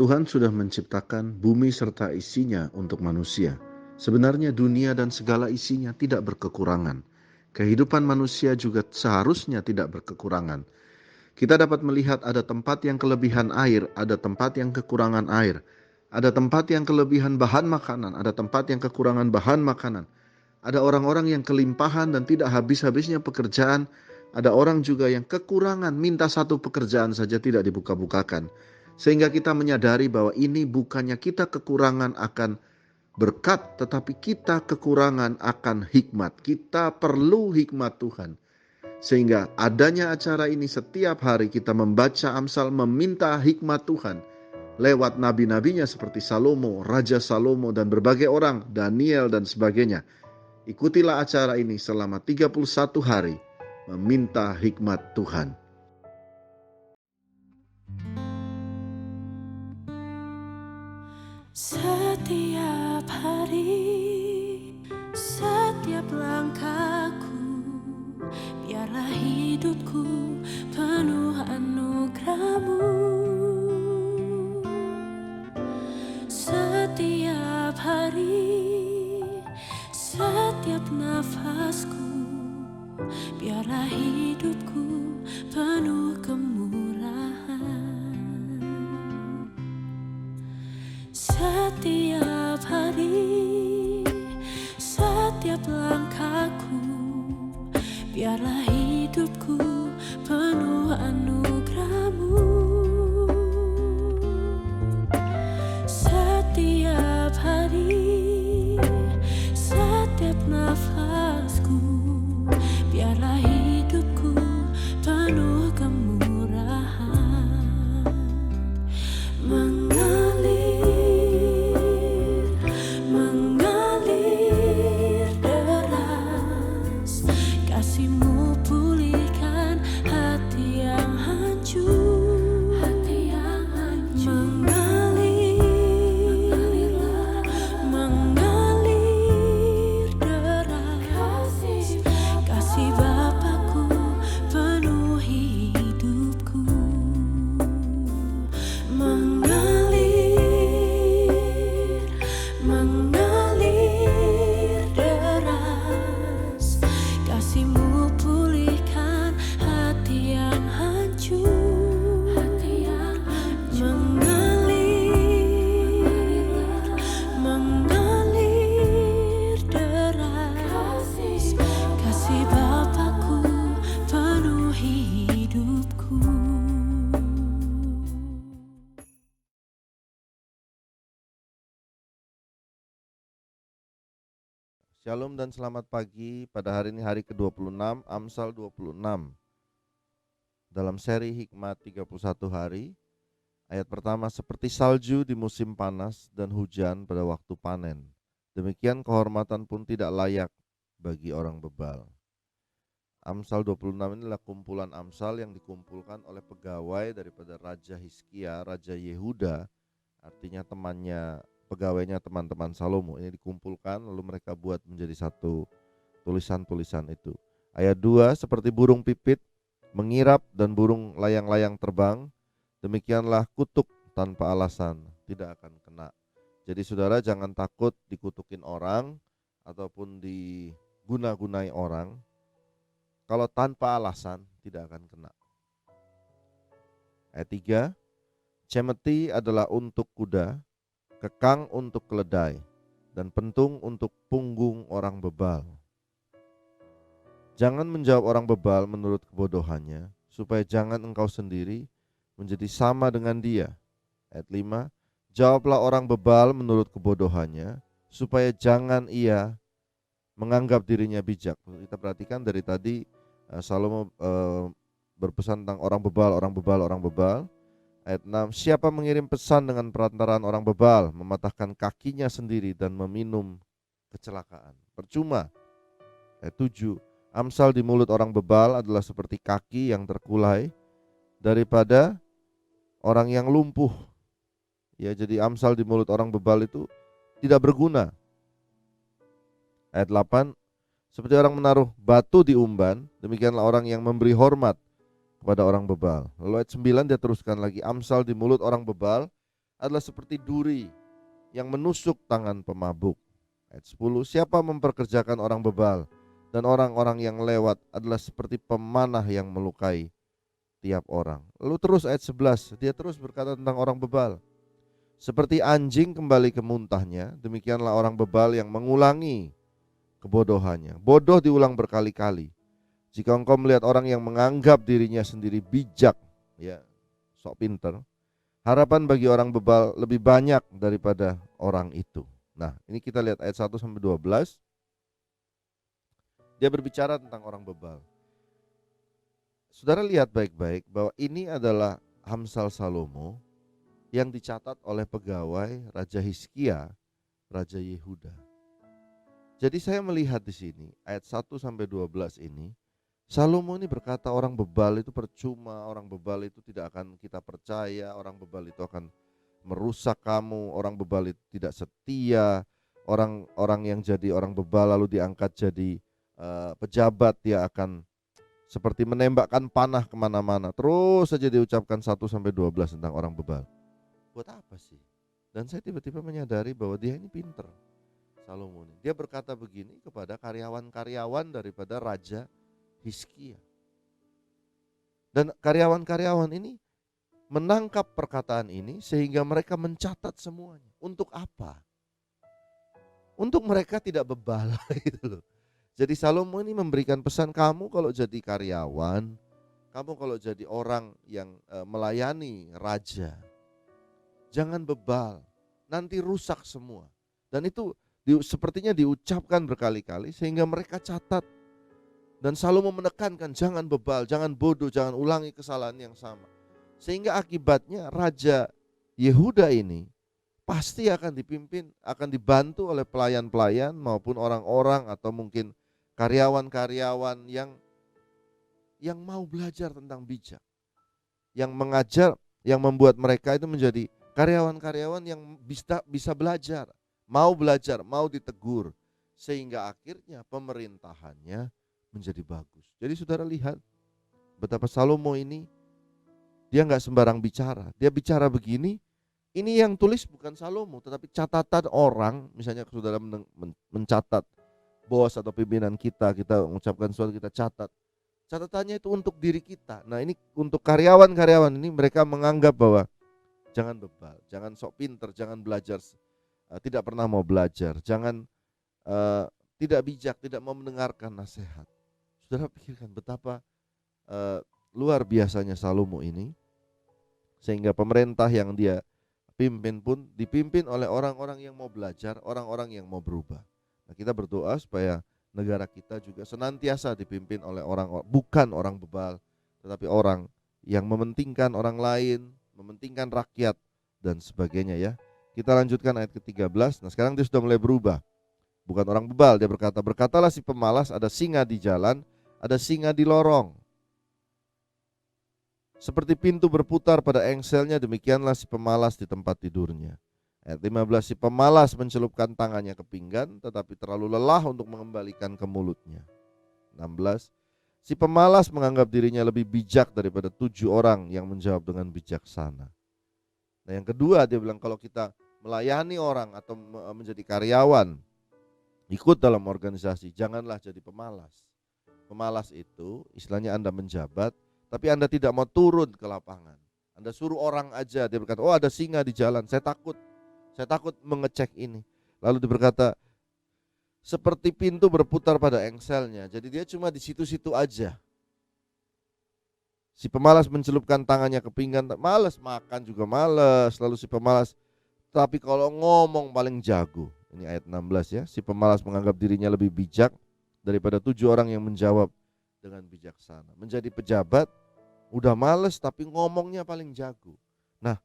Tuhan sudah menciptakan bumi serta isinya untuk manusia. Sebenarnya dunia dan segala isinya tidak berkekurangan. Kehidupan manusia juga seharusnya tidak berkekurangan. Kita dapat melihat ada tempat yang kelebihan air, ada tempat yang kekurangan air. Ada tempat yang kelebihan bahan makanan, ada tempat yang kekurangan bahan makanan. Ada orang-orang yang kelimpahan dan tidak habis-habisnya pekerjaan. Ada orang juga yang kekurangan, minta satu pekerjaan saja tidak dibuka-bukakan. Sehingga kita menyadari bahwa ini bukannya kita kekurangan akan berkat, tetapi kita kekurangan akan hikmat. Kita perlu hikmat Tuhan. Sehingga adanya acara ini setiap hari kita membaca Amsal, meminta hikmat Tuhan lewat nabi-nabinya seperti Salomo, Raja Salomo dan berbagai orang, Daniel dan sebagainya. Ikutilah acara ini selama 31 hari, meminta hikmat Tuhan. Setiap hari, setiap langkahku, biarlah hidupku penuh anugerah-Mu. Setiap hari, setiap nafasku, biarlah hidupku penuh kemurahan. Setiap hari, setiap langkahku, biarlah hidupku penuh anugerah-Mu. Setiap hari, setiap nafasku, biarlah hidupku penuh kemurahan. Mengalir deras, kasih-Mu pulihkan hati yang hancur. Mengalir deras, kasih Bapa-Ku penuh hidupku. Mengalir deras, kasih-Mu pulihkan hati yang hancur. Mengalir deras, kasih Bapa-Ku penuh hidupku. Shalom dan selamat pagi. Pada hari ini hari ke-26, Amsal 26. Dalam seri Hikmat 31 hari, ayat pertama, seperti salju di musim panas dan hujan pada waktu panen, demikian kehormatan pun tidak layak bagi orang bebal. Amsal 26 ini adalah kumpulan Amsal yang dikumpulkan oleh pegawai daripada Raja Hizkia, Raja Yehuda, artinya pegawainya teman-teman Salomo. Ini dikumpulkan lalu mereka buat menjadi satu tulisan-tulisan itu. Ayat 2, seperti burung pipit mengirap dan burung layang-layang terbang, demikianlah kutuk tanpa alasan tidak akan kena. Jadi saudara jangan takut dikutukin orang ataupun diguna-gunai orang. Kalau tanpa alasan tidak akan kena. Ayat 3, cemeti adalah untuk kuda, kekang untuk keledai, dan pentung untuk punggung orang bebal. Jangan menjawab orang bebal menurut kebodohannya, supaya jangan engkau sendiri menjadi sama dengan dia. Ayat 5, jawablah orang bebal menurut kebodohannya, supaya jangan ia menganggap dirinya bijak. Kita perhatikan dari tadi Salomo berpesan tentang orang bebal. Ayat 6, siapa mengirim pesan dengan perantaraan orang bebal, mematahkan kakinya sendiri dan meminum kecelakaan. Percuma. Ayat 7, Amsal di mulut orang bebal adalah seperti kaki yang terkulai daripada orang yang lumpuh. Ya, jadi Amsal di mulut orang bebal itu tidak berguna. Ayat 8, seperti orang menaruh batu di umban, demikianlah orang yang memberi hormat kepada orang bebal. Lalu ayat 9 dia teruskan lagi, Amsal di mulut orang bebal adalah seperti duri yang menusuk tangan pemabuk. Ayat 10, siapa memperkerjakan orang bebal dan orang-orang yang lewat adalah seperti pemanah yang melukai tiap orang. Lalu terus ayat 11, dia terus berkata tentang orang bebal. Seperti anjing kembali ke muntahnya, demikianlah orang bebal yang mengulangi kebodohannya. Bodoh diulang berkali-kali. Jika engkau melihat orang yang menganggap dirinya sendiri bijak, ya, sok pinter, harapan bagi orang bebal lebih banyak daripada orang itu. Nah, ini kita lihat ayat 1 sampai 12. Dia berbicara tentang orang bebal. Saudara lihat baik-baik bahwa ini adalah Amsal Salomo yang dicatat oleh pegawai Raja Hizkia, Raja Yehuda. Jadi saya melihat di sini ayat 1 sampai 12 ini, Salomo ini berkata orang bebal itu percuma, orang bebal itu tidak akan kita percaya, orang bebal itu akan merusak kamu, orang bebal itu tidak setia, orang-orang yang jadi orang bebal lalu diangkat jadi pejabat, dia akan seperti menembakkan panah kemana-mana. Terus saja diucapkan 1 sampai 12 tentang orang bebal. Buat apa sih? Dan saya tiba-tiba menyadari bahwa dia ini pinter, Salomo ini. Dia berkata begini kepada karyawan-karyawan daripada Raja Hizkia. Dan karyawan-karyawan ini menangkap perkataan ini sehingga mereka mencatat semuanya. Untuk apa? Untuk mereka tidak bebal gitu loh. Jadi Salomo ini memberikan pesan, kamu kalau jadi karyawan, kamu kalau jadi orang yang melayani raja, jangan bebal, nanti rusak semua. Dan itu sepertinya diucapkan berkali-kali sehingga mereka catat. Dan Salomo menekankan jangan bebal, jangan bodoh, jangan ulangi kesalahan yang sama. Sehingga akibatnya Raja Yehuda ini pasti akan dipimpin, akan dibantu oleh pelayan-pelayan maupun orang-orang atau mungkin karyawan-karyawan yang mau belajar tentang bijak, yang mengajar, yang membuat mereka itu menjadi karyawan-karyawan yang bisa belajar, mau ditegur, sehingga akhirnya pemerintahannya menjadi bagus. Jadi saudara lihat betapa Salomo ini, dia nggak sembarang bicara. Dia bicara begini, ini yang tulis bukan Salomo, tetapi catatan orang. Misalnya saudara mencatat bos atau pimpinan kita mengucapkan sesuatu, kita catat. Catatannya itu untuk diri kita. Nah ini untuk karyawan-karyawan ini, mereka menganggap bahwa jangan bebal, jangan sok pinter, jangan belajar, tidak pernah mau belajar, jangan tidak bijak, tidak mau mendengarkan nasihat. Saudara pikirkan betapa luar biasanya Salomo ini, sehingga pemerintah yang dia pimpin pun dipimpin oleh orang-orang yang mau belajar, orang-orang yang mau berubah. Nah, kita berdoa supaya negara kita juga senantiasa dipimpin oleh bukan orang bebal, tetapi orang yang mementingkan orang lain, mementingkan rakyat dan sebagainya ya. Kita lanjutkan ayat ke-13. Nah, sekarang dia sudah mulai berubah. Bukan orang bebal, dia berkata, berkatalah si pemalas, ada singa di jalan, ada singa di lorong. Seperti pintu berputar pada engselnya, demikianlah si pemalas di tempat tidurnya. Ayat 15, si pemalas mencelupkan tangannya ke pinggan, tetapi terlalu lelah untuk mengembalikan ke mulutnya. 16, si pemalas menganggap dirinya lebih bijak daripada 7 orang yang menjawab dengan bijaksana. Nah yang kedua, dia bilang kalau kita melayani orang atau menjadi karyawan, ikut dalam organisasi, janganlah jadi pemalas. Pemalas itu istilahnya Anda menjabat, tapi Anda tidak mau turun ke lapangan. Anda suruh orang aja, dia berkata, oh ada singa di jalan, saya takut mengecek ini. Lalu dia berkata, seperti pintu berputar pada engselnya. Jadi dia cuma di situ-situ aja. Si pemalas mencelupkan tangannya ke pinggan, malas makan juga malas. Lalu si pemalas, tapi kalau ngomong paling jago. Ini ayat 16 ya. Si pemalas menganggap dirinya lebih bijak daripada 7 orang yang menjawab dengan bijaksana. Menjadi pejabat udah males tapi ngomongnya paling jago. Nah,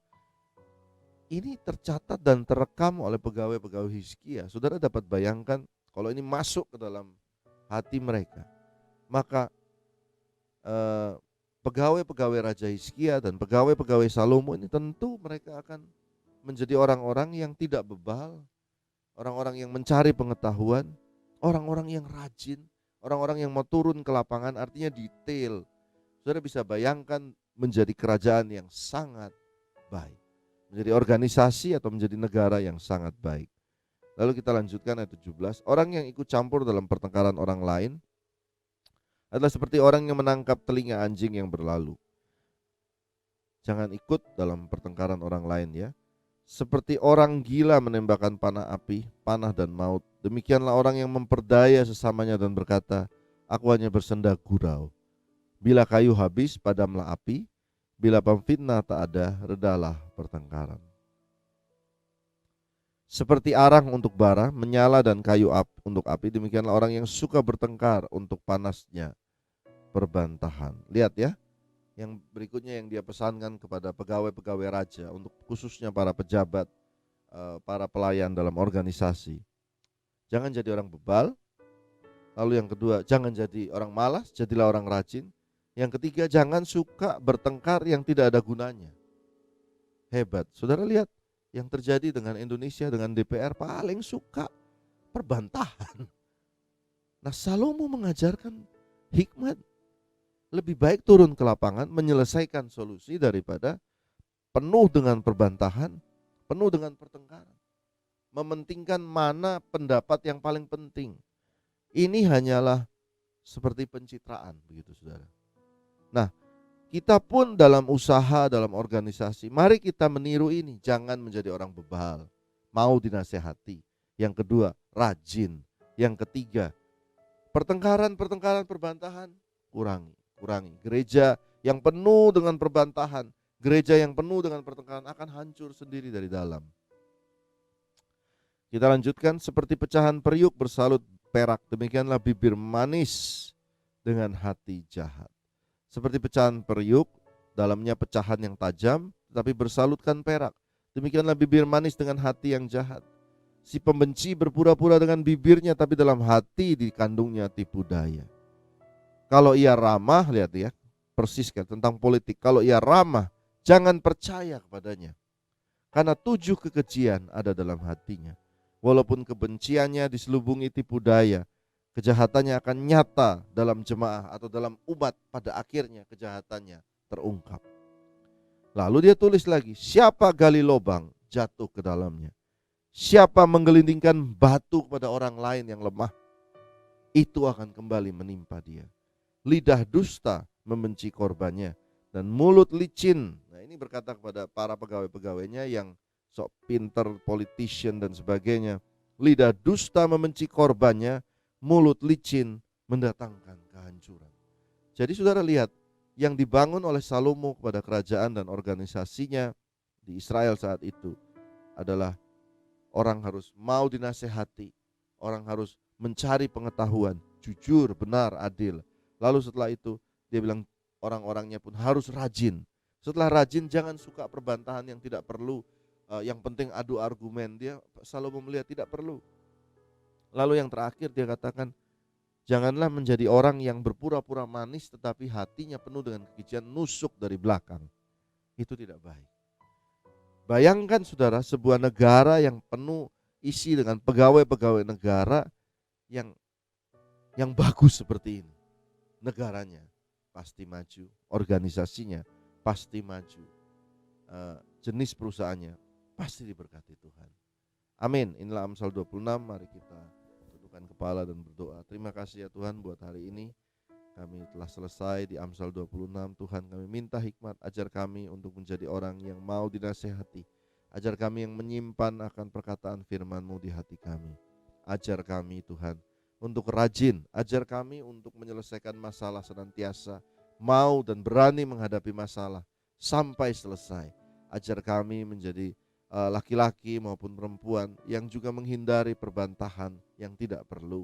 ini tercatat dan terekam oleh pegawai-pegawai Hizkia. Saudara dapat bayangkan kalau ini masuk ke dalam hati mereka, maka pegawai-pegawai Raja Hizkia dan pegawai-pegawai Salomo ini tentu mereka akan menjadi orang-orang yang tidak bebal, orang-orang yang mencari pengetahuan, orang-orang yang rajin, orang-orang yang mau turun ke lapangan, artinya detail. Saudara bisa bayangkan menjadi kerajaan yang sangat baik, menjadi organisasi atau menjadi negara yang sangat baik. Lalu kita lanjutkan ayat 17. Orang yang ikut campur dalam pertengkaran orang lain adalah seperti orang yang menangkap telinga anjing yang berlalu. Jangan ikut dalam pertengkaran orang lain ya. Seperti orang gila menembakkan panah api, panah dan maut. Demikianlah orang yang memperdaya sesamanya dan berkata, aku hanya bersenda gurau. Bila kayu habis, padamlah api. Bila pemfitnah tak ada, redalah pertengkaran. Seperti arang untuk bara, menyala dan kayu untuk api, demikianlah orang yang suka bertengkar untuk panasnya perbantahan. Lihat ya, yang berikutnya yang dia pesankan kepada pegawai-pegawai raja, untuk khususnya para pejabat, para pelayan dalam organisasi. Jangan jadi orang bebal. Lalu yang kedua, jangan jadi orang malas, jadilah orang rajin. Yang ketiga, jangan suka bertengkar yang tidak ada gunanya. Hebat. Saudara lihat yang terjadi dengan Indonesia, dengan DPR, paling suka perbantahan. Nah, Salomo mengajarkan hikmat. Lebih baik turun ke lapangan menyelesaikan solusi daripada penuh dengan perbantahan, penuh dengan pertengkaran. Mementingkan mana pendapat yang paling penting. Ini hanyalah seperti pencitraan, begitu saudara. Nah, kita pun dalam usaha, dalam organisasi, mari kita meniru ini. Jangan menjadi orang bebal, mau dinasehati. Yang kedua, rajin. Yang ketiga, pertengkaran, perbantahan, kurangi. Gereja yang penuh dengan perbantahan, gereja yang penuh dengan pertengkaran akan hancur sendiri dari dalam. Kita lanjutkan, seperti pecahan periuk bersalut perak, demikianlah bibir manis dengan hati jahat. Seperti pecahan periuk, dalamnya pecahan yang tajam, tetapi bersalutkan perak. Demikianlah bibir manis dengan hati yang jahat. Si pembenci berpura-pura dengan bibirnya, tapi dalam hati dikandungnya tipu daya. Kalau ia ramah, lihat ya, persis kan tentang politik. Kalau ia ramah, jangan percaya kepadanya. Karena 7 kekejian ada dalam hatinya. Walaupun kebenciannya diselubungi tipu daya, kejahatannya akan nyata dalam jemaah atau dalam umat, pada akhirnya kejahatannya terungkap. Lalu dia tulis lagi, siapa gali lubang jatuh ke dalamnya. Siapa menggelindingkan batu kepada orang lain yang lemah, itu akan kembali menimpa dia. Lidah dusta membenci korbannya, dan mulut licin. Nah, ini berkata kepada para pegawai-pegawainya yang sok pinter, politician dan sebagainya. Lidah dusta membenci korbannya, mulut licin mendatangkan kehancuran. Jadi saudara lihat, yang dibangun oleh Salomo kepada kerajaan dan organisasinya di Israel saat itu adalah orang harus mau dinasehati, orang harus mencari pengetahuan, jujur, benar, adil. Lalu setelah itu dia bilang orang-orangnya pun harus rajin. Setelah rajin, jangan suka perbantahan yang tidak perlu, yang penting adu argumen. Dia Salomo melihat tidak perlu. Lalu yang terakhir dia katakan, janganlah menjadi orang yang berpura-pura manis tetapi hatinya penuh dengan kekejian, nusuk dari belakang. Itu tidak baik. Bayangkan saudara, sebuah negara yang penuh isi dengan pegawai-pegawai negara yang bagus seperti ini. Negaranya pasti maju, organisasinya pasti maju, jenis perusahaannya pasti diberkati Tuhan. Amin. Inilah Amsal 26, mari kita tundukkan kepala dan berdoa. Terima kasih ya Tuhan buat hari ini. Kami telah selesai di Amsal 26. Tuhan, kami minta hikmat, ajar kami untuk menjadi orang yang mau dinasehati. Ajar kami yang menyimpan akan perkataan firman-Mu di hati kami. Ajar kami Tuhan untuk rajin, ajar kami untuk menyelesaikan masalah senantiasa, mau dan berani menghadapi masalah sampai selesai. Ajar kami menjadi laki-laki maupun perempuan yang juga menghindari perbantahan yang tidak perlu.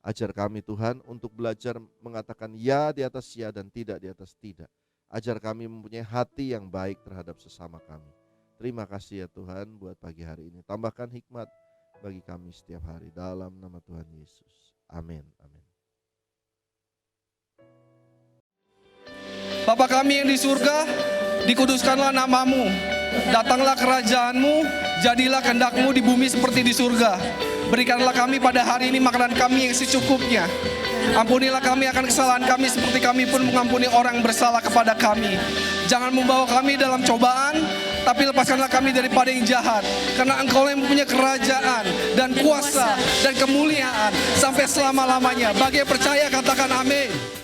Ajar kami Tuhan untuk belajar mengatakan ya di atas ya dan tidak di atas tidak. Ajar kami mempunyai hati yang baik terhadap sesama kami. Terima kasih ya Tuhan buat pagi hari ini. Tambahkan hikmat bagi kami setiap hari dalam nama Tuhan Yesus. Amin. Amin. Bapa kami yang di surga, dikuduskanlah namamu. Datanglah kerajaanmu, jadilah kehendak-Mu di bumi seperti di surga. Berikanlah kami pada hari ini makanan kami yang secukupnya. Ampunilah kami akan kesalahan kami seperti kami pun mengampuni orang yang bersalah kepada kami. Jangan membawa kami dalam cobaan, tapi lepaskanlah kami daripada yang jahat. Karena Engkau yang mempunyai kerajaan dan kuasa dan kemuliaan sampai selama-lamanya. Bagi yang percaya katakan amin.